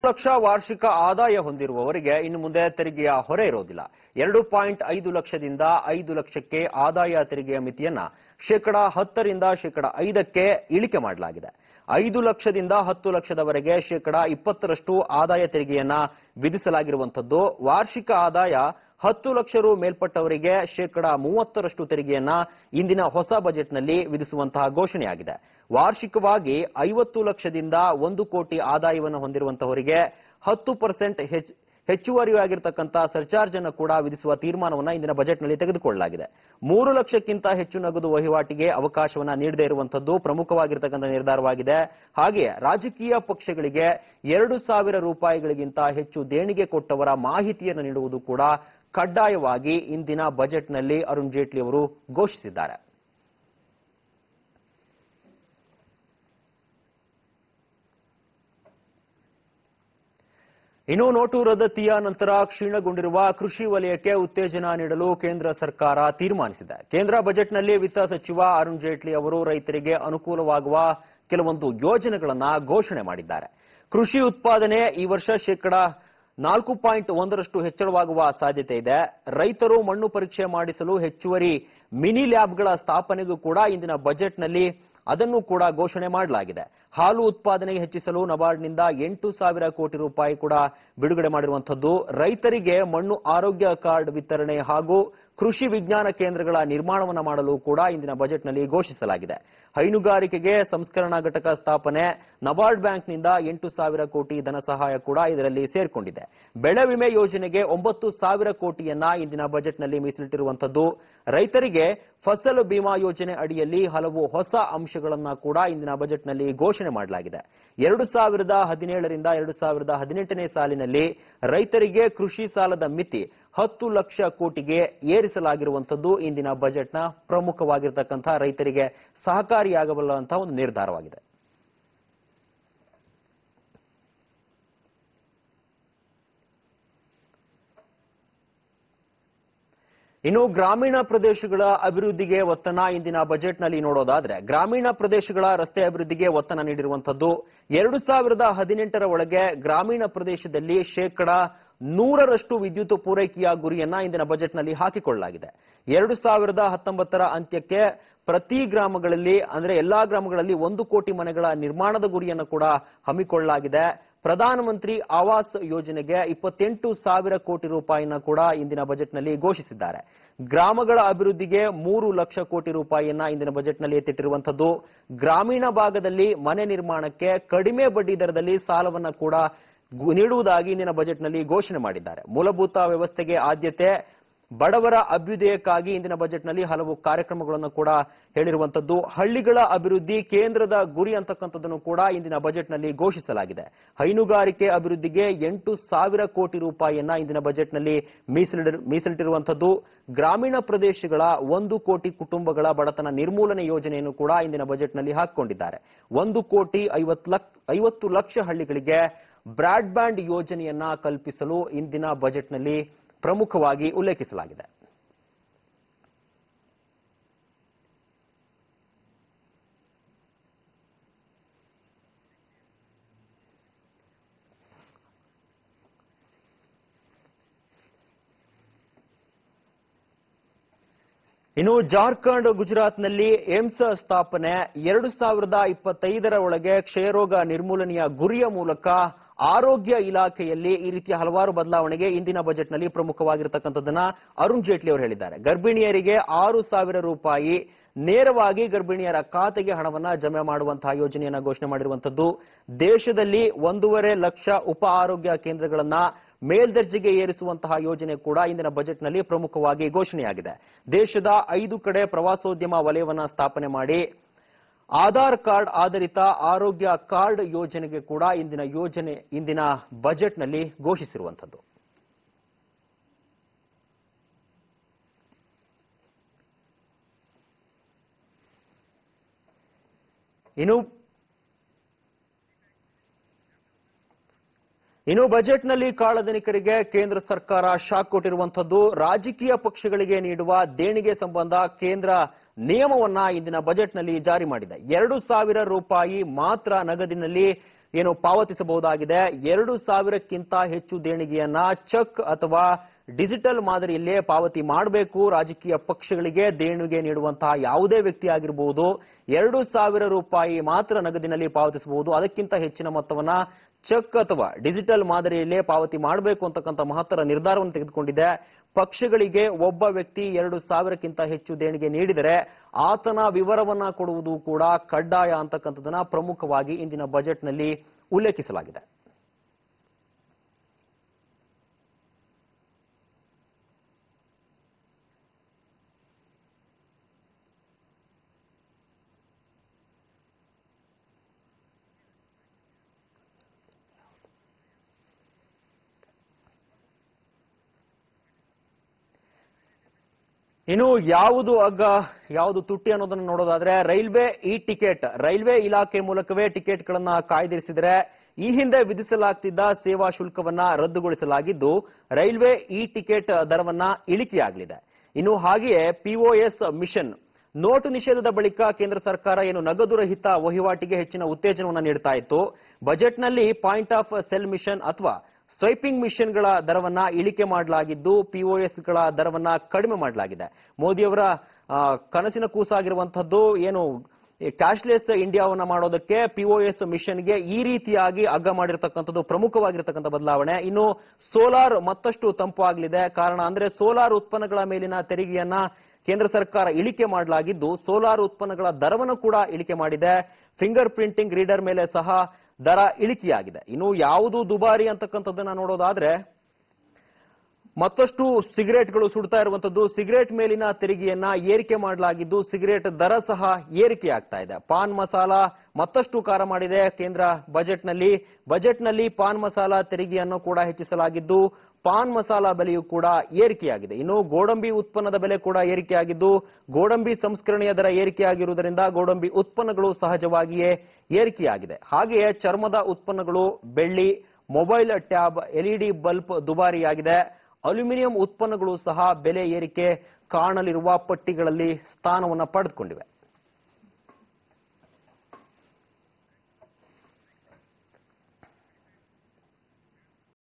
ಲಕ್ಷ ವಾರ್ಷಿಕ ಆದಾಯ ಹೊಂದಿರುವವರಿಗೆ ಇನ್ನು ಮುಂದೆ ತೆರಿಗೆಯ ಹೊರೆ ಇರೋದಿಲ್ಲ. 2.5 ಲಕ್ಷದಿಂದ 5 ಲಕ್ಷಕ್ಕೆ ಆದಾಯ ತೆರಿಗೆಯ ಮಿತಿಯನ್ನ ಶೇಕಡ 10 ರಿಂದ ಶೇಕಡ 5ಕ್ಕೆ ಇಳಿಕೆ ಮಾಡಲಾಗಿದೆ. 5 ಲಕ್ಷದಿಂದ 10 ಲಕ್ಷದವರೆಗೆ ಶೇಕಡ 20ರಷ್ಟು ಆದಾಯ ತೆರಿಗೆಯನ್ನ ವಿಧಿಸಲಾಗಿರುವಂತದ್ದು. ವಾರ್ಷಿಕ ಆದಾಯ 10 ಲಕ್ಷ ರು ಮೇಲ್ಪಟ್ಟವರಿಗೆ ಶೇಕಡ 30ರಷ್ಟು ತೆರಿಗೆಯನ್ನ ಇಂದಿನ ಹೊಸ ಬಜೆಟ್ನಲ್ಲಿ ವಿಧಿಸುವಂತಹ ಘೋಷಣೆಯಾಗಿದೆ. ವಾರ್ಷಿಕವಾಗಿ 50 ಲಕ್ಷದಿಂದ 1 ಕೋಟಿ ಆದಾಯವನ್ನು ಹೊಂದಿರುವಂತವರಿಗೆ 10% ಹೆಚ್ಚುವರಿಯಾಗಿರತಕ್ಕಂಥ ಸರ್ಚಾರ್ಜ್ ಅನ್ನು ಕೂಡ ವಿಧಿಸುವ ತೀರ್ಮಾನವನ್ನು ಇಂದಿನ ಬಜೆಟ್ನಲ್ಲಿ ತೆಗೆದುಕೊಳ್ಳಲಾಗಿದೆ. 3 ಲಕ್ಷಕ್ಕಿಂತ ಹೆಚ್ಚು ನಗದು ವಹಿವಾಟಿಗೆ ಅವಕಾಶವನ್ನ ನೀಡದೇ ಇರುವಂತದ್ದು ಪ್ರಮುಖವಾಗಿರತಕ್ಕಂಥ ನಿರ್ಧಾರವಾಗಿದೆ. ಹಾಗೆಯೇ ರಾಜಕೀಯ ಪಕ್ಷಗಳಿಗೆ 2,000 ರೂಪಾಯಿಗಳಿಗಿಂತ ಹೆಚ್ಚು ದೇಣಿಗೆ ಕೊಟ್ಟವರ ಮಾಹಿತಿಯನ್ನು ನೀಡುವುದು ಕೂಡ ಕಡ್ಡಾಯವಾಗಿ ಇಂದಿನ ಬಜೆಟ್ನಲ್ಲಿ ಅರುಣ್ ಜೇಟ್ಲಿ ಅವರು ಘೋಷಿಸಿದ್ದಾರೆ. ಇನ್ನು ನೋಟು ರದ್ದತಿಯ ನಂತರ ಕ್ಷೀಣಗೊಂಡಿರುವ ಕೃಷಿ ವಲಯಕ್ಕೆ ಉತ್ತೇಜನ ನೀಡಲು ಕೇಂದ್ರ ಸರ್ಕಾರ ತೀರ್ಮಾನಿಸಿದೆ. ಕೇಂದ್ರ ಬಜೆಟ್ನಲ್ಲಿ ವಿತ್ತ ಸಚಿವ ಅರುಣ್ ಜೇಟ್ಲಿ ಅವರು ರೈತರಿಗೆ ಅನುಕೂಲವಾಗುವ ಕೆಲವೊಂದು ಯೋಜನೆಗಳನ್ನು ಘೋಷಣೆ ಮಾಡಿದ್ದಾರೆ. ಕೃಷಿ ಉತ್ಪಾದನೆ ಈ ವರ್ಷ ಶೇಕಡ 4.1ರಷ್ಟು ಹೆಚ್ಚಳವಾಗುವ ಸಾಧ್ಯತೆ ಇದೆ. ರೈತರು ಮಣ್ಣು ಪರೀಕ್ಷೆ ಮಾಡಿಸಲು ಹೆಚ್ಚುವರಿ ಮಿನಿ ಲ್ಯಾಬ್ಗಳ ಸ್ಥಾಪನೆಗೂ ಕೂಡ ಇಂದಿನ ಬಜೆಟ್ನಲ್ಲಿ ಅದನ್ನು ಕೂಡ ಘೋಷಣೆ ಮಾಡಲಾಗಿದೆ. ಹಾಲು ಉತ್ಪಾದನೆ ಹೆಚ್ಚಿಸಲು ನಬಾರ್ಡ್ನಿಂದ 8,000 ಕೋಟಿ ರೂಪಾಯಿ ಕೂಡ ಬಿಡುಗಡೆ ಮಾಡಿರುವಂತದ್ದು. ರೈತರಿಗೆ ಮಣ್ಣು ಆರೋಗ್ಯ ಕಾರ್ಡ್ ವಿತರಣೆ ಹಾಗೂ ಕೃಷಿ ವಿಜ್ಞಾನ ಕೇಂದ್ರಗಳ ನಿರ್ಮಾಣವನ್ನು ಮಾಡಲು ಕೂಡ ಇಂದಿನ ಬಜೆಟ್ನಲ್ಲಿ ಘೋಷಿಸಲಾಗಿದೆ. ಹೈನುಗಾರಿಕೆಗೆ ಸಂಸ್ಕರಣಾ ಘಟಕ ಸ್ಥಾಪನೆ, ನಬಾರ್ಡ್ ಬ್ಯಾಂಕ್ನಿಂದ 8,000 ಕೋಟಿ ಧನ ಸಹಾಯ ಕೂಡ ಇದರಲ್ಲಿ ಸೇರ್ಕೊಂಡಿದೆ. ಬೆಳೆ ವಿಮೆ ಯೋಜನೆಗೆ 9,000 ಕೋಟಿಯನ್ನ ಇಂದಿನ ಬಜೆಟ್ನಲ್ಲಿ ಮೀಸಲಿಟ್ಟಿರುವಂತದ್ದು. ರೈತರಿಗೆ ಫಸಲ್ ಬಿಮಾ ಯೋಜನೆ ಅಡಿಯಲ್ಲಿ ಹಲವು ಹೊಸ ಅಂಶಗಳನ್ನ ಕೂಡ ಇಂದಿನ ಬಜೆಟ್ನಲ್ಲಿ ಘೋಷಣೆ ಮಾಡಲಾಗಿದೆ. 2017 ರಿಂದ 2018ನೇ ಸಾಲಿನಲ್ಲಿ ರೈತರಿಗೆ ಕೃಷಿ ಸಾಲದ ಮಿತಿ 10 ಲಕ್ಷ ಕೋಟಿಗೆ ಏರಿಸಲಾಗಿರುವಂತದ್ದು ಇಂದಿನ ಬಜೆಟ್ನ ಪ್ರಮುಖವಾಗಿರತಕ್ಕಂತಹ ರೈತರಿಗೆ ಸಹಕಾರಿಯಾಗಬಲ್ಲಂತಹ ಒಂದು ನಿರ್ಧಾರವಾಗಿದೆ. ಇನ್ನು ಗ್ರಾಮೀಣ ಪ್ರದೇಶಗಳ ಅಭಿವೃದ್ಧಿಗೆ ಒತ್ತನ್ನ ಇಂದಿನ ಬಜೆಟ್ನಲ್ಲಿ ನೋಡೋದಾದ್ರೆ, ಗ್ರಾಮೀಣ ಪ್ರದೇಶಗಳ ರಸ್ತೆ ಅಭಿವೃದ್ಧಿಗೆ ಒತ್ತನ್ನ ನೀಡಿರುವಂತದ್ದು. 2018ರ ಒಳಗೆ ಗ್ರಾಮೀಣ ಪ್ರದೇಶದಲ್ಲಿ ಶೇಕಡ 100ರಷ್ಟು ವಿದ್ಯುತ್ ಪೂರೈಕೆಯ ಗುರಿಯನ್ನ ಇಂದಿನ ಬಜೆಟ್ನಲ್ಲಿ ಹಾಕಿಕೊಳ್ಳಲಾಗಿದೆ. 2019ರ ಅಂತ್ಯಕ್ಕೆ ಪ್ರತಿ ಗ್ರಾಮಗಳಲ್ಲಿ ಅಂದ್ರೆ ಎಲ್ಲಾ ಗ್ರಾಮಗಳಲ್ಲಿ 1 ಕೋಟಿ ಮನೆಗಳ ನಿರ್ಮಾಣದ ಗುರಿಯನ್ನು ಕೂಡ ಹಮ್ಮಿಕೊಳ್ಳಲಾಗಿದೆ. ಪ್ರಧಾನಮಂತ್ರಿ ಆವಾಸ್ ಯೋಜನೆಗೆ 28,000 ಕೋಟಿ ರೂಪಾಯಿನ ಕೂಡ ಇಂದಿನ ಬಜೆಟ್ನಲ್ಲಿ ಘೋಷಿಸಿದ್ದಾರೆ. ಗ್ರಾಮಗಳ ಅಭಿವೃದ್ಧಿಗೆ 3 ಲಕ್ಷ ಕೋಟಿ ರೂಪಾಯಿಯನ್ನ ಇಂದಿನ ಬಜೆಟ್ನಲ್ಲಿ ಎತ್ತಿಟ್ಟಿರುವಂತದ್ದು. ಗ್ರಾಮೀಣ ಭಾಗದಲ್ಲಿ ಮನೆ ನಿರ್ಮಾಣಕ್ಕೆ ಕಡಿಮೆ ಬಡ್ಡಿ ದರದಲ್ಲಿ ಸಾಲವನ್ನ ಕೂಡ ನೀಡುವುದಾಗಿ ಇಂದಿನ ಬಜೆಟ್ನಲ್ಲಿ ಘೋಷಣೆ ಮಾಡಿದ್ದಾರೆ. ಮೂಲಭೂತ ವ್ಯವಸ್ಥೆಗೆ ಆದ್ಯತೆ, ಬಡವರ ಅಭ್ಯುದಯಕ್ಕಾಗಿ ಇಂದಿನ ಬಜೆಟ್ನಲ್ಲಿ ಹಲವು ಕಾರ್ಯಕ್ರಮಗಳನ್ನು ಕೂಡ ಹೇಳಿರುವಂತದ್ದು. ಹಳ್ಳಿಗಳ ಅಭಿವೃದ್ಧಿ ಕೇಂದ್ರದ ಗುರಿ ಅಂತಕ್ಕಂಥದ್ದನ್ನು ಕೂಡ ಇಂದಿನ ಬಜೆಟ್ನಲ್ಲಿ ಘೋಷಿಸಲಾಗಿದೆ. ಹೈನುಗಾರಿಕೆ ಅಭಿವೃದ್ಧಿಗೆ 8,000 ಕೋಟಿ ರೂಪಾಯಿಯನ್ನ ಇಂದಿನ ಬಜೆಟ್ನಲ್ಲಿ ಮೀಸಲಿಟ್ಟಿರುವಂತದ್ದು. ಗ್ರಾಮೀಣ ಪ್ರದೇಶಗಳ 1 ಕೋಟಿ ಕುಟುಂಬಗಳ ಬಡತನ ನಿರ್ಮೂಲನೆ ಯೋಜನೆಯನ್ನು ಕೂಡ ಇಂದಿನ ಬಜೆಟ್ನಲ್ಲಿ ಹಾಕಿಕೊಂಡಿದ್ದಾರೆ. 1,50,00,000 ಹಳ್ಳಿಗಳಿಗೆ ಬ್ರಾಡ್ಬ್ಯಾಂಡ್ ಯೋಜನೆಯನ್ನ ಕಲ್ಪಿಸಲು ಇಂದಿನ ಬಜೆಟ್ನಲ್ಲಿ ಪ್ರಮುಖವಾಗಿ ಉಲ್ಲೇಖಿಸಲಾಗಿದೆ. ಇನ್ನು ಜಾರ್ಖಂಡ್, ಗುಜರಾತ್ನಲ್ಲಿ ಏಮ್ಸ್ ಸ್ಥಾಪನೆ, 2025ರ ಒಳಗೆ ಕ್ಷಯರೋಗ ನಿರ್ಮೂಲನೆಯ ಗುರಿಯ ಮೂಲಕ ಆರೋಗ್ಯ ಇಲಾಖೆಯಲ್ಲಿ ಈ ರೀತಿಯ ಹಲವಾರು ಬದಲಾವಣೆಗೆ ಇಂದಿನ ಬಜೆಟ್ನಲ್ಲಿ ಪ್ರಮುಖವಾಗಿರತಕ್ಕಂಥದ್ದನ್ನ ಅರುಣ್ ಜೇಟ್ಲಿ ಅವರು ಹೇಳಿದ್ದಾರೆ. ಗರ್ಭಿಣಿಯರಿಗೆ 6,000 ರೂಪಾಯಿ ನೇರವಾಗಿ ಗರ್ಭಿಣಿಯರ ಖಾತೆಗೆ ಹಣವನ್ನ ಜಮೆ ಮಾಡುವಂತಹ ಯೋಜನೆಯನ್ನ ಘೋಷಣೆ ಮಾಡಿರುವಂತದ್ದು. ದೇಶದಲ್ಲಿ 1.5 ಲಕ್ಷ ಉಪ ಆರೋಗ್ಯ ಕೇಂದ್ರಗಳನ್ನ ಮೇಲ್ದರ್ಜೆಗೆ ಏರಿಸುವಂತಹ ಯೋಜನೆ ಕೂಡ ಇಂದಿನ ಬಜೆಟ್ನಲ್ಲಿ ಪ್ರಮುಖವಾಗಿ ಘೋಷಣೆಯಾಗಿದೆ. ದೇಶದ 5 ಕಡೆ ಪ್ರವಾಸೋದ್ಯಮ ವಲಯವನ್ನ ಸ್ಥಾಪನೆ ಮಾಡಿ ಆಧಾರ್ ಕಾರ್ಡ್ ಆಧಾರಿತ ಆರೋಗ್ಯ ಕಾರ್ಡ್ ಯೋಜನೆಗೆ ಕೂಡ ಇಂದಿನ ಬಜೆಟ್ನಲ್ಲಿ ಘೋಷಿಸಿರುವಂತದ್ದು. ಇನ್ನು ಬಜೆಟ್ನಲ್ಲಿ ಕಾಳಧನಿಕರಿಗೆ ಕೇಂದ್ರ ಸರ್ಕಾರ ಶಾಕ್ ಕೊಟ್ಟಿರುವಂತದ್ದು. ರಾಜಕೀಯ ಪಕ್ಷಗಳಿಗೆ ನೀಡುವ ದೇಣಿಗೆ ಸಂಬಂಧ ಕೇಂದ್ರ ನಿಯಮವನ್ನ ಇಂದಿನ ಬಜೆಟ್ನಲ್ಲಿ ಜಾರಿ ಮಾಡಿದೆ. 2,000 ರೂಪಾಯಿ ಮಾತ್ರ ನಗದಿನಲ್ಲಿ ಏನು ಪಾವತಿಸಬಹುದಾಗಿದೆ. 2,000ಕ್ಕಿಂತ ಹೆಚ್ಚು ದೇಣಿಗೆಯನ್ನ ಚೆಕ್ ಅಥವಾ ಡಿಜಿಟಲ್ ಮಾದರಿಯಲ್ಲೇ ಪಾವತಿ ಮಾಡಬೇಕು. ರಾಜಕೀಯ ಪಕ್ಷಗಳಿಗೆ ದೇಣಿಗೆ ನೀಡುವಂತಹ ಯಾವುದೇ ವ್ಯಕ್ತಿ ಆಗಿರಬಹುದು 2,000 ರೂಪಾಯಿ ಮಾತ್ರ ನಗದಿನಲ್ಲಿ ಪಾವತಿಸಬಹುದು. ಅದಕ್ಕಿಂತ ಹೆಚ್ಚಿನ ಮೊತ್ತವನ್ನ ಚೆಕ್ ಅಥವಾ ಡಿಜಿಟಲ್ ಮಾದರಿಯಲ್ಲೇ ಪಾವತಿ ಮಾಡಬೇಕು ಅಂತಕ್ಕಂಥ ಮಹತ್ತರ ನಿರ್ಧಾರವನ್ನು ತೆಗೆದುಕೊಂಡಿದೆ. ಪಕ್ಷಗಳಿಗೆ ಒಬ್ಬ ವ್ಯಕ್ತಿ 2,000ಕ್ಕಿಂತ ಹೆಚ್ಚು ದೇಣಿಗೆ ನೀಡಿದರೆ ಆತನ ವಿವರವನ್ನ ಕೊಡುವುದು ಕೂಡ ಕಡ್ಡಾಯ ಅಂತಕ್ಕಂಥದನ್ನ ಪ್ರಮುಖವಾಗಿ ಇಂದಿನ ಬಜೆಟ್ನಲ್ಲಿ ಉಲ್ಲೇಖಿಸಲಾಗಿದೆ. ಇನ್ನು ಯಾವುದು ಅಗ್ಗ ಯಾವುದು ತುಟ್ಟಿ ಅನ್ನೋದನ್ನು ನೋಡೋದಾದ್ರೆ ರೈಲ್ವೆ ಇ ಟಿಕೆಟ್, ರೈಲ್ವೆ ಇಲಾಖೆ ಮೂಲಕವೇ ಟಿಕೆಟ್ಗಳನ್ನ ಕಾಯ್ದಿರಿಸಿದರೆ ಈ ಹಿಂದೆ ವಿಧಿಸಲಾಗ್ತಿದ್ದ ಸೇವಾ ಶುಲ್ಕವನ್ನ ರದ್ದುಗೊಳಿಸಲಾಗಿದ್ದು ರೈಲ್ವೆ ಇ ಟಿಕೆಟ್ ದರವನ್ನ ಇಳಿಕೆಯಾಗಲಿದೆ. ಇನ್ನು ಹಾಗೆಯೇ ಪಿಒಎಸ್ ಮಿಷನ್ ನೋಟು ನಿಷೇಧದ ಬಳಿಕ ಕೇಂದ್ರ ಸರ್ಕಾರ ಏನು ನಗದು ರಹಿತ ವಹಿವಾಟಿಗೆ ಹೆಚ್ಚಿನ ಉತ್ತೇಜನವನ್ನು ನೀಡ್ತಾ ಇತ್ತು. ಬಜೆಟ್ನಲ್ಲಿ ಪಾಯಿಂಟ್ ಆಫ್ ಸೇಲ್ ಮಿಷನ್ ಅಥವಾ ಸ್ವೈಪಿಂಗ್ ಮಿಷನ್ಗಳ ದರವನ್ನ ಇಳಿಕೆ ಮಾಡಲಾಗಿದ್ದು ಪಿಒಎಸ್ಗಳ ದರವನ್ನ ಕಡಿಮೆ ಮಾಡಲಾಗಿದೆ. ಮೋದಿಯವರ ಕನಸಿನ ಕೂಸಾಗಿರುವಂತಹದ್ದು ಏನು ಕ್ಯಾಶ್ಲೆಸ್ ಇಂಡಿಯಾವನ್ನ ಮಾಡೋದಕ್ಕೆ ಪಿಒಎಸ್ ಮಿಷನ್ಗೆ ಈ ರೀತಿಯಾಗಿ ಅಗ್ಗ ಮಾಡಿರ್ತಕ್ಕಂಥದ್ದು ಪ್ರಮುಖವಾಗಿರ್ತಕ್ಕಂಥ ಬದಲಾವಣೆ. ಇನ್ನು ಸೋಲಾರ್ ಮತ್ತಷ್ಟು ತಂಪು ಆಗಲಿದೆ. ಕಾರಣ ಅಂದ್ರೆ ಸೋಲಾರ್ ಉತ್ಪನ್ನಗಳ ಮೇಲಿನ ತೆರಿಗೆಯನ್ನ ಕೇಂದ್ರ ಸರ್ಕಾರ ಇಳಿಕೆ ಮಾಡಲಾಗಿದ್ದು ಸೋಲಾರ್ ಉತ್ಪನ್ನಗಳ ದರವನ್ನು ಕೂಡ ಇಳಿಕೆ ಮಾಡಿದೆ. ಫಿಂಗರ್ ಪ್ರಿಂಟಿಂಗ್ ರೀಡರ್ ಮೇಲೆ ಸಹ ದರ ಇಳಿಕೆಯಾಗಿದೆ. ಇನ್ನು ಯಾವುದು ದುಬಾರಿ ಅಂತಕ್ಕಂಥದ್ದನ್ನ ನೋಡೋದಾದ್ರೆ ಮತ್ತಷ್ಟು ಸಿಗರೇಟ್ಗಳು ಸುಡ್ತಾ ಇರುವಂತದ್ದು, ಸಿಗರೇಟ್ ಮೇಲಿನ ತೆರಿಗೆಯನ್ನ ಏರಿಕೆ ಮಾಡಲಾಗಿದ್ದು ಸಿಗರೇಟ್ ದರ ಸಹ ಏರಿಕೆ ಆಗ್ತಾ ಇದೆ. ಪಾನ್ ಮಸಾಲ ಮತ್ತಷ್ಟು ಖಾರ ಮಾಡಿದೆ ಕೇಂದ್ರ ಬಜೆಟ್ನಲ್ಲಿ ಪಾನ್ ಮಸಾಲ ತೆರಿಗೆಯನ್ನು ಕೂಡ ಹೆಚ್ಚಿಸಲಾಗಿದ್ದು ಪಾನ್ ಮಸಾಲ ಬೆಲೆಯೂ ಕೂಡ ಏರಿಕೆಯಾಗಿದೆ. ಇನ್ನು ಗೋಡಂಬಿ ಉತ್ಪನ್ನದ ಬೆಲೆ ಕೂಡ ಏರಿಕೆಯಾಗಿದ್ದು ಗೋಡಂಬಿ ಸಂಸ್ಕರಣೆಯ ದರ ಏರಿಕೆಯಾಗಿರುವುದರಿಂದ ಗೋಡಂಬಿ ಉತ್ಪನ್ನಗಳು ಸಹಜವಾಗಿಯೇ ಏರಿಕೆಯಾಗಿದೆ. ಹಾಗೆಯೇ ಚರ್ಮದ ಉತ್ಪನ್ನಗಳು, ಬೆಳ್ಳಿ, ಮೊಬೈಲ್ ಟ್ಯಾಬ್, ಎಲ್ಇಡಿ ಬಲ್ಬ್ ದುಬಾರಿಯಾಗಿದೆ. ಅಲ್ಯೂಮಿನಿಯಂ ಉತ್ಪನ್ನಗಳು ಸಹ ಬೆಲೆ ಏರಿಕೆ ಕಾಣಲಿರುವ ಪಟ್ಟಿಗಳಲ್ಲಿ ಸ್ಥಾನವನ್ನು ಪಡೆದುಕೊಂಡಿವೆ.